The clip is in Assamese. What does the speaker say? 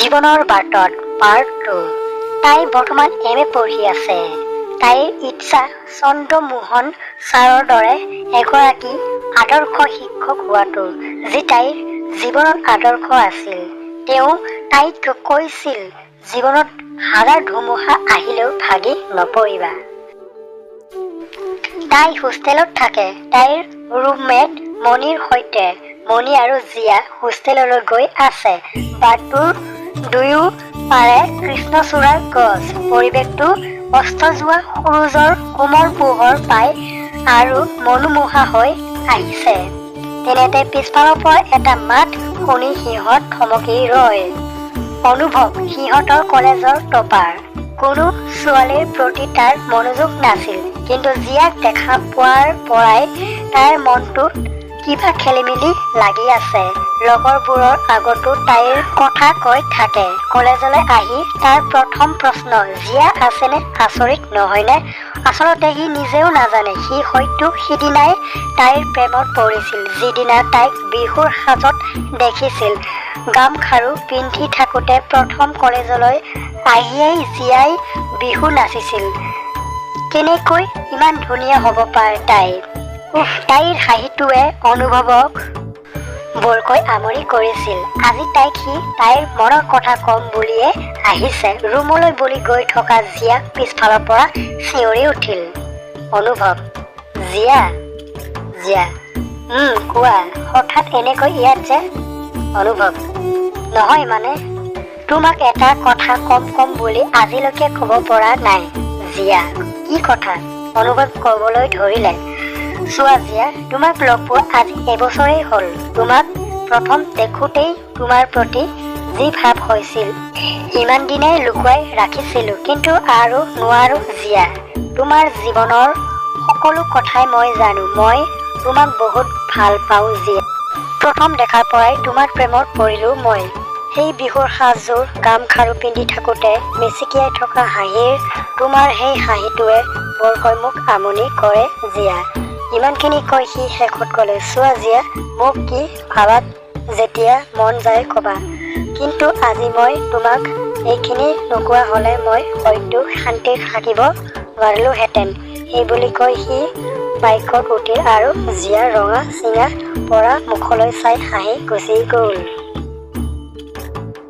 জীৱনৰ বাটত পাৰ্ট 2 তাই বৰ্তমান MA পঢ়ি আছে। তাইৰ ইচ্ছা চন্দ্ৰমোহন ছাৰৰ দৰে এগৰাকী আদৰ্শ শিক্ষক হোৱাটো, যি তাইৰ জীৱনৰ আদৰ্শ আছিল। তেওঁ তাইক কৈছিল, জীৱনত হাজাৰ ধুমুহা আহিলেও ভাগি নপৰিবা। তাই হোষ্টেলত থাকে। তাইৰ ৰুমমেট মণিৰ সৈতে। মণি আৰু জিয়া হোষ্টেললৈ গৈ আছে। বাটটোৰ দুয়ো পাৰে কৃষ্ণচূড়াৰ গছ। পৰিৱেশটো অস্ত যোৱা সূৰুজৰ কোমল পোহৰ পাই আৰু মনোমোহা হৈ আহিছে। তেনেতে পিছফালৰ পৰা এটা মাত শুনি সিহঁত থমকি ৰয়। অনুভৱ সিহঁতৰ কলেজৰ টপাৰ। কোনো ছোৱালীৰ প্ৰতি তাৰ মনোযোগ নাছিল, কিন্তু জিয়াক দেখা পোৱাৰ পৰাই তাইৰ মনটোত কিবা খেলিমেলি লাগি আছে। লগৰবোৰৰ আগতো তাইৰ কথা কৈ থাকে। কলেজলৈ আহি তাৰ প্ৰথম প্ৰশ্ন, জিয়া আছেনে? আচৰিত নহয়নে? আচলতে সি নিজেও নাজানে। সি হয়তো সিদিনাই তাইৰ প্ৰেমত পৰিছিল, যিদিনা তাইক বিহুৰ সাজত দেখিছিল। গামখাৰু পিন্ধি থাকোতে প্ৰথম কলেজলৈ আহিয়েই জিয়াই বিহু নাচিছিল। কেনেকৈ ইমান ধুনীয়া হ'ব পাৰে তাই? তাইৰ হাঁহিটোৱে অনুভৱক বৰকৈ আমনি কৰিছিল। আজি তাইক সি তাইৰ মনৰ কথা কম বুলিয়ে আহিছে। ৰুমলৈ বুলি গৈ থকা জিয়াক পিছফালৰ পৰা চিঞৰি উঠিল অনুভৱ। জিয়া জিয়া কোৱা, হঠাৎ এনেকৈ ইয়াত যে? অনুভৱ, নহয় মানে তোমাক এটা কথা কম বুলি আজিলৈকে ক'ব পৰা নাই। জিয়া, কি কথা? অনুভৱ ক'বলৈ ধৰিলে। চোৱা জিয়া, তোমাক লগ পোৱা আজি এবছৰেই হ'ল। তোমাক প্ৰথম দেখোঁতেই তোমাৰ প্ৰতি যি ভাৱ হৈছিল, ইমান দিনে লুকুৱাই ৰাখিছিলোঁ, কিন্তু আৰু নোৱাৰো জিয়া। তোমাৰ জীৱনৰ সকলো কথাই মই জানো। মই তোমাক বহুত ভাল পাওঁ জিয়া। প্ৰথম দেখাৰ পৰাই তোমাৰ প্ৰেমত পৰিলোঁ মই। সেই বিহুৰ সাজযোৰ গামখাৰু পিন্ধি থাকোতে মিচিকিয়াই থকা হাঁহিৰ তোমাৰ সেই হাঁহিটোৱে বৰকৈ মোক আমনি কৰে জিয়া। ইমানখিনি কৈ সি শেষত ক'লে, চোৱা জিয়া, মোক কি ভাবাত যেতিয়া মন যায় ক'বা, কিন্তু আজি মই তোমাক এইখিনি নোকোৱা হ'লে মই হয়তো শান্তিত থাকিব নোৱাৰিলোহেঁতেন। সেইবুলি কৈ সি বাইকত উঠিল আৰু জিয়াৰ ৰঙা চিঙা পৰা মুখলৈ চাই হাঁহি গুচি গ'ল।